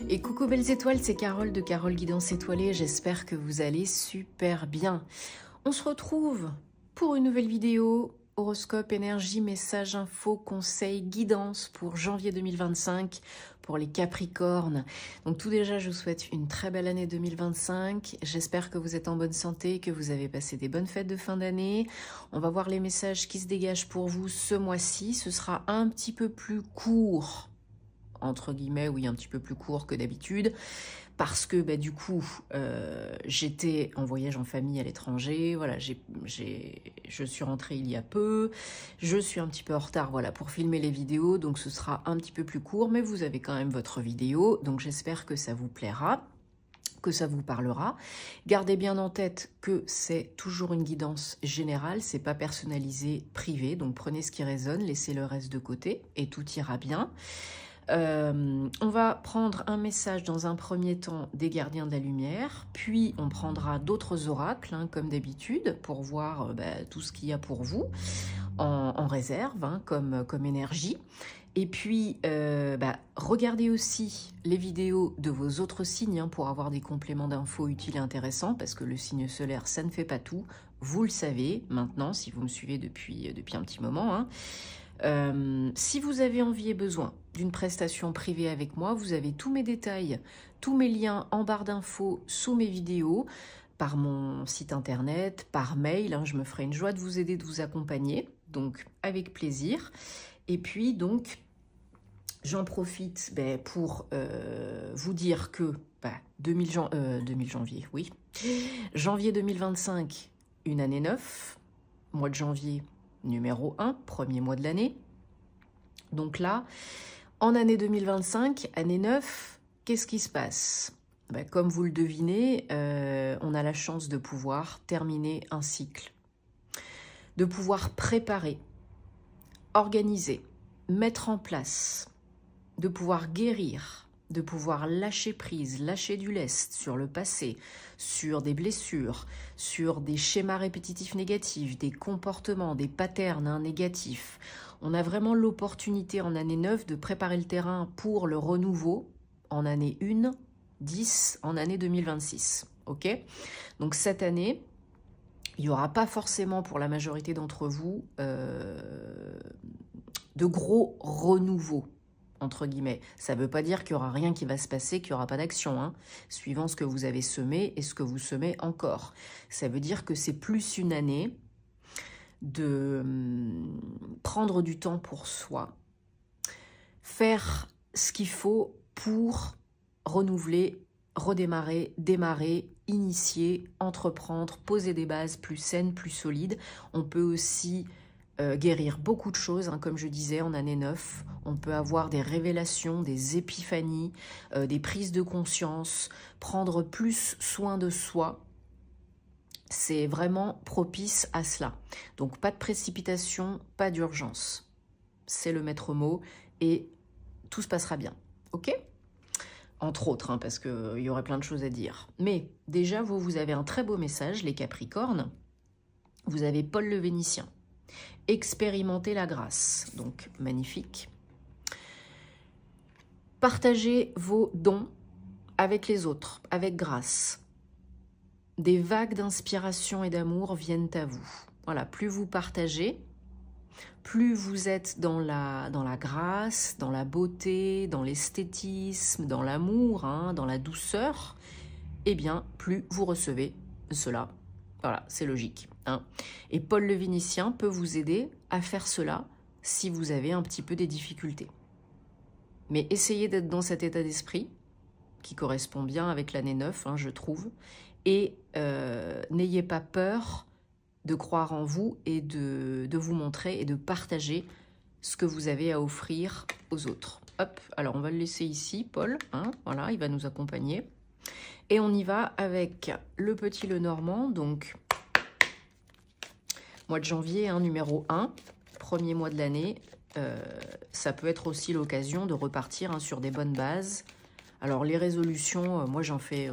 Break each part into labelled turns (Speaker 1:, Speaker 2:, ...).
Speaker 1: Et coucou belles étoiles, c'est Carole de Carole Guidance Étoilée, j'espère que vous allez super bien. On se retrouve pour une nouvelle vidéo, horoscope, énergie, messages, infos, conseils, guidance pour janvier 2025 pour les Capricornes. Donc tout déjà, je vous souhaite une très belle année 2025. J'espère que vous êtes en bonne santé, que vous avez passé des bonnes fêtes de fin d'année. On va voir les messages qui se dégagent pour vous ce mois-ci. Ce sera un petit peu plus court, entre guillemets, oui, un petit peu plus court que d'habitude, parce que du coup, j'étais en voyage en famille à l'étranger, voilà, je suis rentrée il y a peu, je suis un petit peu en retard, voilà, pour filmer les vidéos, donc ce sera un petit peu plus court, mais vous avez quand même votre vidéo, donc j'espère que ça vous plaira, que ça vous parlera. Gardez bien en tête que c'est toujours une guidance générale, c'est pas personnalisé, privé, donc prenez ce qui résonne, laissez le reste de côté et tout ira bien. On va prendre un message dans un premier temps des gardiens de la lumière, puis on prendra d'autres oracles, comme d'habitude, pour voir tout ce qu'il y a pour vous en réserve, comme énergie. Et puis, regardez aussi les vidéos de vos autres signes pour avoir des compléments d'infos utiles et intéressants, parce que le signe solaire, ça ne fait pas tout. Vous le savez maintenant, si vous me suivez depuis un petit moment. Si vous avez envie et besoin d'une prestation privée avec moi, vous avez tous mes détails, tous mes liens en barre d'infos sous mes vidéos, par mon site internet, par mail. Je me ferai une joie de vous aider, de vous accompagner, donc avec plaisir. Et puis donc, j'en profite pour vous dire que janvier 2025, une année 9, mois de janvier, numéro 1, premier mois de l'année. Donc là, en année 2025, année 9, qu'est-ce qui se passe? Comme vous le devinez, on a la chance de pouvoir terminer un cycle, de pouvoir préparer, organiser, mettre en place, de pouvoir guérir, de pouvoir lâcher prise, lâcher du lest sur le passé, sur des blessures, sur des schémas répétitifs négatifs, des comportements, des patterns négatifs. On a vraiment l'opportunité en année 9 de préparer le terrain pour le renouveau en année 1, 10, en année 2026. Ok? Donc cette année, il n'y aura pas forcément pour la majorité d'entre vous de gros renouveaux, entre guillemets. Ça ne veut pas dire qu'il n'y aura rien qui va se passer, qu'il n'y aura pas d'action, suivant ce que vous avez semé et ce que vous semez encore. Ça veut dire que c'est plus une année de prendre du temps pour soi, faire ce qu'il faut pour renouveler, redémarrer, démarrer, initier, entreprendre, poser des bases plus saines, plus solides. On peut aussi guérir beaucoup de choses, comme je disais, en année 9. On peut avoir des révélations, des épiphanies, des prises de conscience, prendre plus soin de soi. C'est vraiment propice à cela. Donc pas de précipitation, pas d'urgence. C'est le maître mot et tout se passera bien. Ok ? Entre autres, parce qu'il y aurait plein de choses à dire. Mais déjà, vous avez un très beau message, les Capricornes. Vous avez Paul le Vénitien. Expérimenter la grâce, donc magnifique. Partagez vos dons avec les autres, avec grâce. Des vagues d'inspiration et d'amour viennent à vous. Voilà, plus vous partagez, plus vous êtes dans la grâce, dans la beauté, dans l'esthétisme, dans l'amour, dans la douceur, eh bien, plus vous recevez cela. Voilà, c'est logique. Et Paul le Vénitien peut vous aider à faire cela si vous avez un petit peu des difficultés. Mais essayez d'être dans cet état d'esprit qui correspond bien avec l'année 9, je trouve. Et n'ayez pas peur de croire en vous et de vous montrer et de partager ce que vous avez à offrir aux autres. Hop, alors on va le laisser ici, Paul. Voilà, il va nous accompagner. Et on y va avec le petit Lenormand, donc mois de janvier, numéro 1, premier mois de l'année. Ça peut être aussi l'occasion de repartir sur des bonnes bases. Alors les résolutions, moi j'en fais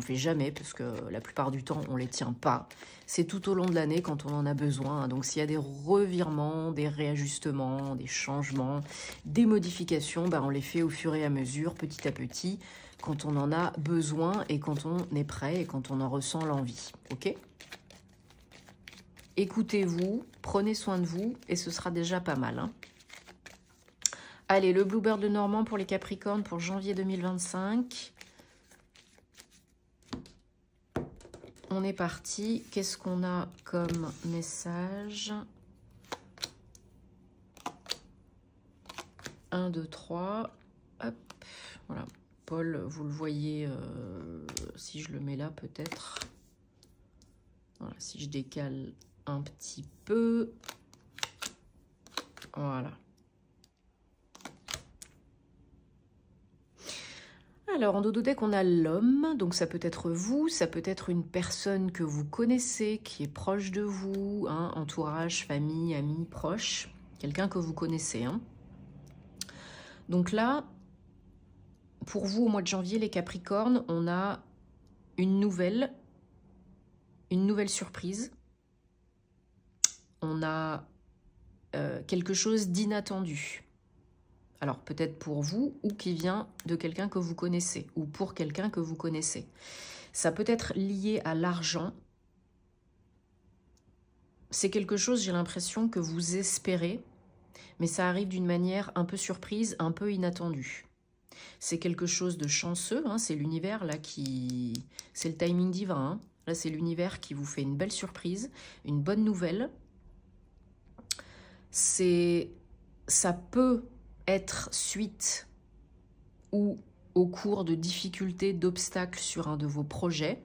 Speaker 1: jamais parce que la plupart du temps on les tient pas. C'est tout au long de l'année quand on en a besoin. Donc s'il y a des revirements, des réajustements, des changements, des modifications, on les fait au fur et à mesure, petit à petit. quand on en a besoin et quand on est prêt et quand on en ressent l'envie. Ok? Écoutez-vous, prenez soin de vous et ce sera déjà pas mal. Hein. Allez, le Bluebird de Normand pour les Capricornes pour janvier 2025. On est parti. Qu'est-ce qu'on a comme message? 1, 2, 3. Hop, voilà. Paul, vous le voyez, si je le mets là peut-être. Voilà, si je décale un petit peu. Voilà. Alors, en dos de deck, on a l'homme, donc ça peut être vous, ça peut être une personne que vous connaissez, qui est proche de vous, hein, entourage, famille, amis, proches, quelqu'un que vous connaissez. Hein. Donc là, pour vous, au mois de janvier, les Capricornes, on a une nouvelle surprise. On a quelque chose d'inattendu. Alors, peut-être pour vous, ou qui vient de quelqu'un que vous connaissez, ou pour quelqu'un que vous connaissez. Ça peut être lié à l'argent. C'est quelque chose, j'ai l'impression, que vous espérez, mais ça arrive d'une manière un peu surprise, un peu inattendue. C'est quelque chose de chanceux, hein, c'est l'univers là qui... C'est le timing divin. Hein. Là, c'est l'univers qui vous fait une belle surprise, une bonne nouvelle. Ça peut être suite ou au cours de difficultés, d'obstacles sur un de vos projets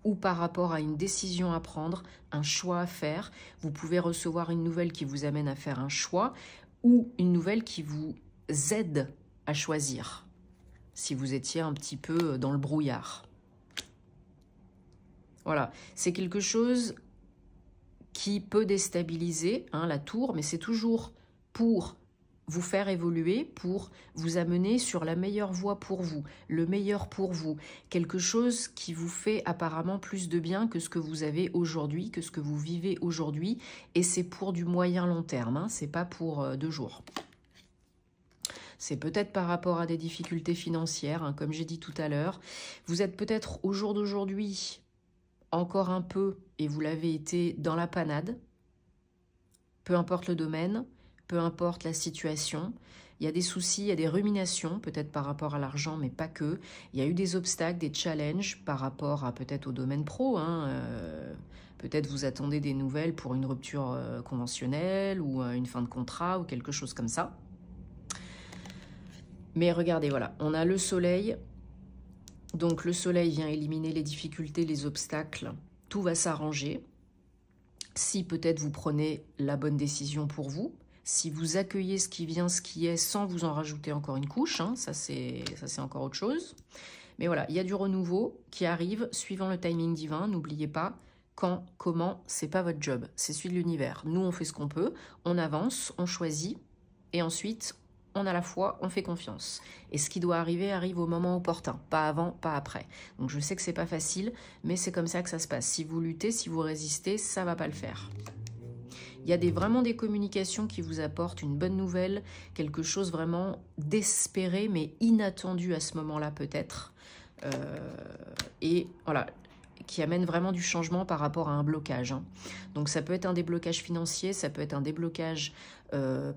Speaker 1: ou par rapport à une décision à prendre, un choix à faire. Vous pouvez recevoir une nouvelle qui vous amène à faire un choix ou une nouvelle qui vous aide à choisir si vous étiez un petit peu dans le brouillard. Voilà, c'est quelque chose qui peut déstabiliser hein, la tour, mais c'est toujours pour vous faire évoluer, pour vous amener sur la meilleure voie pour vous, le meilleur pour vous. Quelque chose qui vous fait apparemment plus de bien que ce que vous avez aujourd'hui, que ce que vous vivez aujourd'hui. Et c'est pour du moyen long terme, hein, c'est pas pour 2 jours. C'est peut-être par rapport à des difficultés financières, hein, comme j'ai dit tout à l'heure. Vous êtes peut-être au jour d'aujourd'hui encore un peu, et vous l'avez été, dans la panade. Peu importe le domaine, peu importe la situation, il y a des soucis, il y a des ruminations, peut-être par rapport à l'argent, mais pas que. Il y a eu des obstacles, des challenges par rapport à peut-être au domaine pro. Hein, peut-être vous attendez des nouvelles pour une rupture conventionnelle ou une fin de contrat ou quelque chose comme ça. Mais regardez, voilà, on a le soleil. Donc le soleil vient éliminer les difficultés, les obstacles. Tout va s'arranger. Si peut-être vous prenez la bonne décision pour vous, si vous accueillez ce qui vient, ce qui est, sans vous en rajouter encore une couche, hein, ça c'est encore autre chose. Mais voilà, il y a du renouveau qui arrive suivant le timing divin. N'oubliez pas, quand, comment, c'est pas votre job, c'est celui de l'univers. Nous, on fait ce qu'on peut, on avance, on choisit, et ensuite, on a la foi, on fait confiance. Et ce qui doit arriver, arrive au moment opportun, pas avant, pas après. Donc je sais que c'est pas facile, mais c'est comme ça que ça se passe. Si vous luttez, si vous résistez, ça va pas le faire. Il y a vraiment des communications qui vous apportent une bonne nouvelle, quelque chose vraiment d'espéré, mais inattendu à ce moment-là peut-être. Et voilà, qui amène vraiment du changement par rapport à un blocage. Hein. Donc ça peut être un déblocage financier, ça peut être un déblocage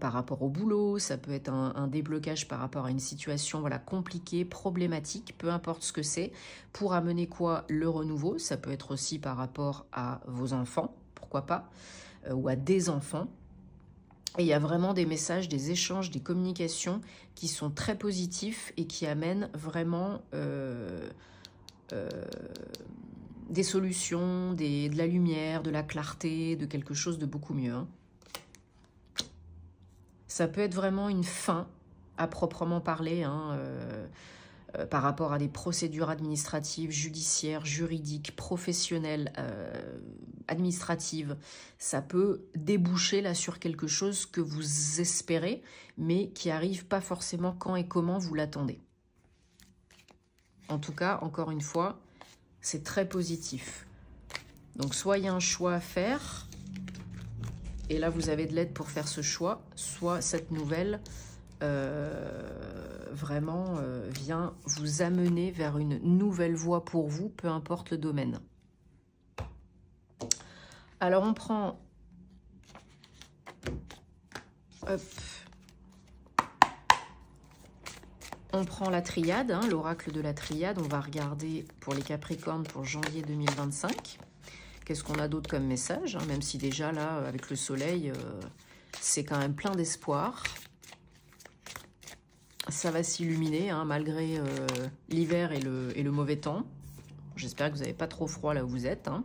Speaker 1: par rapport au boulot, ça peut être un déblocage par rapport à une situation voilà, compliquée, problématique, peu importe ce que c'est, pour amener quoi? Le renouveau. Ça peut être aussi par rapport à vos enfants, pourquoi pas, ou à des enfants. Et il y a vraiment des messages, des échanges, des communications qui sont très positifs et qui amènent vraiment des solutions, de la lumière, de la clarté, de quelque chose de beaucoup mieux. Hein. Ça peut être vraiment une fin à proprement parler, hein, par rapport à des procédures administratives, judiciaires, juridiques, professionnelles, administratives. Ça peut déboucher là sur quelque chose que vous espérez, mais qui arrive pas forcément quand et comment vous l'attendez. En tout cas, encore une fois, c'est très positif. Donc, soit il y a un choix à faire, et là, vous avez de l'aide pour faire ce choix, soit cette nouvelle vraiment vient vous amener vers une nouvelle voie pour vous, peu importe le domaine. Alors on prend... Hop. On prend la triade, hein, l'oracle de la triade. On va regarder pour les Capricornes pour janvier 2025. Qu'est-ce qu'on a d'autre comme message, hein, même si déjà là, avec le soleil, c'est quand même plein d'espoir. Ça va s'illuminer, hein, malgré l'hiver et le mauvais temps. J'espère que vous n'avez pas trop froid là où vous êtes. Hein.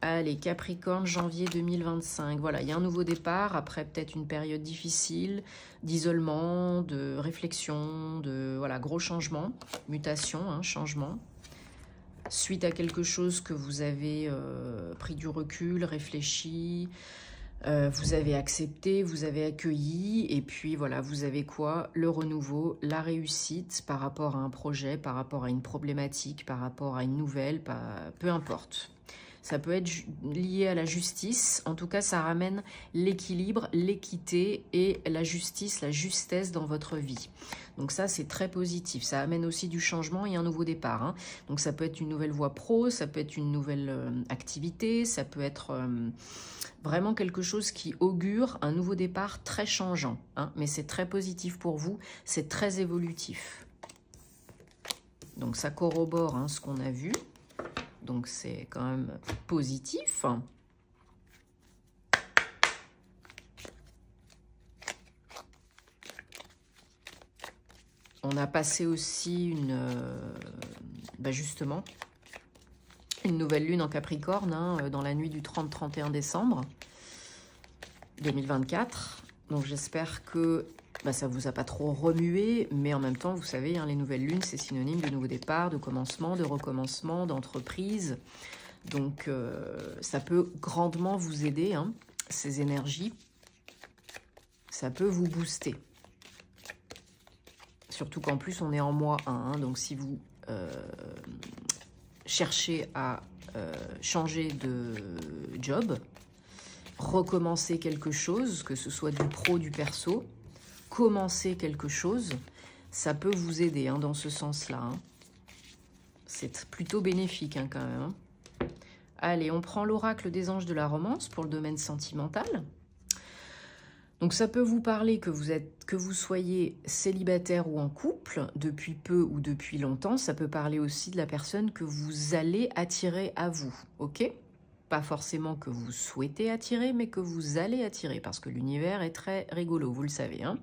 Speaker 1: Allez, Capricorne, janvier 2025. Voilà, il y a un nouveau départ, après peut-être une période difficile, d'isolement, de réflexion, de voilà, gros changements, mutation, hein, changement. Suite à quelque chose que vous avez pris du recul, réfléchi, vous avez accepté, vous avez accueilli, et puis voilà, vous avez quoi? Le renouveau, la réussite par rapport à un projet, par rapport à une problématique, par rapport à une nouvelle, peu importe. Ça peut être lié à la justice. En tout cas, ça ramène l'équilibre, l'équité et la justice, la justesse dans votre vie. Donc ça, c'est très positif. Ça amène aussi du changement et un nouveau départ. Hein. Donc ça peut être une nouvelle voie pro, ça peut être une nouvelle activité, ça peut être vraiment quelque chose qui augure un nouveau départ très changeant. Hein. Mais c'est très positif pour vous, c'est très évolutif. Donc ça corrobore hein, ce qu'on a vu. Donc, c'est quand même positif. On a passé aussi justement, une nouvelle lune en Capricorne, hein, dans la nuit du 30-31 décembre 2024. Donc, j'espère que ça ne vous a pas trop remué, mais en même temps, vous savez, hein, les nouvelles lunes, c'est synonyme de nouveau départ, de commencement, de recommencement, d'entreprise. Donc, ça peut grandement vous aider, hein, ces énergies. Ça peut vous booster. Surtout qu'en plus, on est en mois 1. Hein, donc, si vous cherchez à changer de job, recommencer quelque chose, que ce soit du pro, du perso, commencer quelque chose, ça peut vous aider hein, dans ce sens-là. Hein. C'est plutôt bénéfique hein, quand même. Hein. Allez, on prend l'oracle des anges de la romance pour le domaine sentimental. Donc ça peut vous parler que vous soyez célibataire ou en couple, depuis peu ou depuis longtemps. Ça peut parler aussi de la personne que vous allez attirer à vous, ok ? Pas forcément que vous souhaitez attirer, mais que vous allez attirer, parce que l'univers est très rigolo, vous le savez. Hein.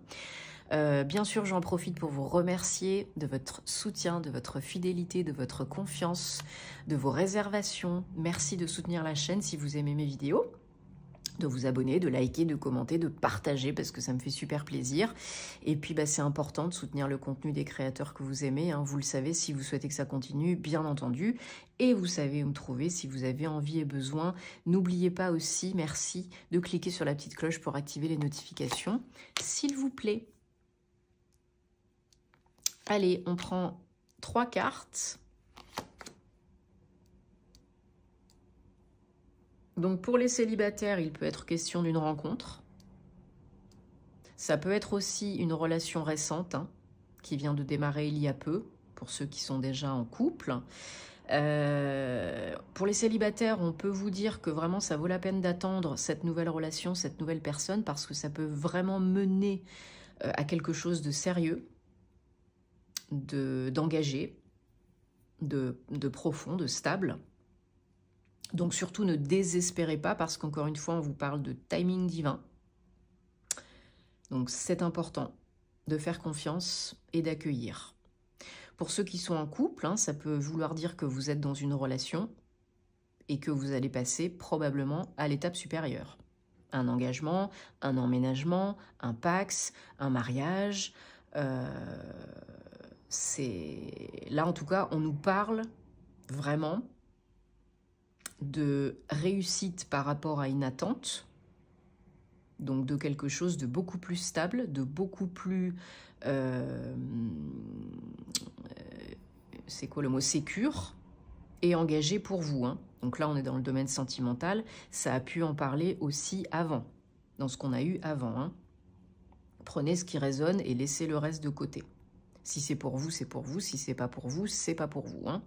Speaker 1: Bien sûr, j'en profite pour vous remercier de votre soutien, de votre fidélité, de votre confiance, de vos réservations. Merci de soutenir la chaîne si vous aimez mes vidéos, de vous abonner, de liker, de commenter, de partager, parce que ça me fait super plaisir. Et puis, c'est important de soutenir le contenu des créateurs que vous aimez. Hein. Vous le savez, si vous souhaitez que ça continue, bien entendu. Et vous savez où me trouver si vous avez envie et besoin. N'oubliez pas aussi, merci, de cliquer sur la petite cloche pour activer les notifications, s'il vous plaît. Allez, on prend 3 cartes. Donc, pour les célibataires, il peut être question d'une rencontre. Ça peut être aussi une relation récente, hein, qui vient de démarrer il y a peu, pour ceux qui sont déjà en couple. Pour les célibataires, on peut vous dire que vraiment, ça vaut la peine d'attendre cette nouvelle relation, cette nouvelle personne, parce que ça peut vraiment mener à quelque chose de sérieux, d'engagé, de profond, de stable. Donc surtout ne désespérez pas parce qu'encore une fois on vous parle de timing divin. Donc c'est important de faire confiance et d'accueillir. Pour ceux qui sont en couple, hein, ça peut vouloir dire que vous êtes dans une relation et que vous allez passer probablement à l'étape supérieure. Un engagement, un emménagement, un pax, un mariage. Là en tout cas on nous parle vraiment de réussite par rapport à une attente, donc de quelque chose de beaucoup plus stable, de beaucoup plus, c'est quoi le mot, sécure et engagé pour vous. Hein. Donc là, on est dans le domaine sentimental, ça a pu en parler aussi avant, dans ce qu'on a eu avant. Hein. Prenez ce qui résonne et laissez le reste de côté. Si c'est pour vous, c'est pour vous. Si c'est pas pour vous, c'est pas pour vous. Hein.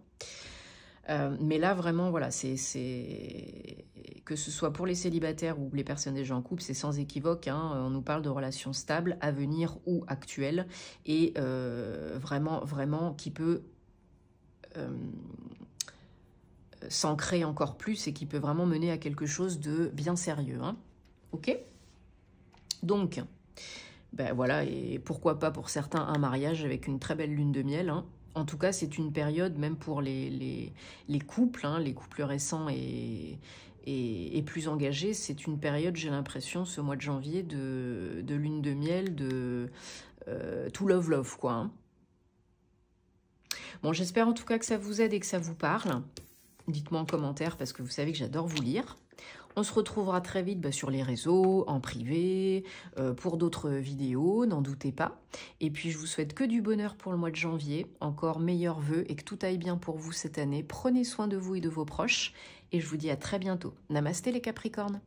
Speaker 1: Mais là, vraiment, voilà, que ce soit pour les célibataires ou les personnes déjà en couple, c'est sans équivoque. Hein, on nous parle de relations stables, à venir ou actuelles, et vraiment qui peut s'ancrer encore plus et qui peut vraiment mener à quelque chose de bien sérieux. Hein. Ok ? Donc, ben voilà, et pourquoi pas pour certains un mariage avec une très belle lune de miel. Hein. En tout cas, c'est une période, même pour les couples, hein, les couples récents et plus engagés, c'est une période, j'ai l'impression, ce mois de janvier, de lune de miel, de tout love, quoi. Hein. Bon, j'espère en tout cas que ça vous aide et que ça vous parle. Dites-moi en commentaire, parce que vous savez que j'adore vous lire. On se retrouvera très vite sur les réseaux, en privé, pour d'autres vidéos, n'en doutez pas. Et puis je vous souhaite que du bonheur pour le mois de janvier, encore meilleurs vœux et que tout aille bien pour vous cette année. Prenez soin de vous et de vos proches et je vous dis à très bientôt. Namasté les Capricornes.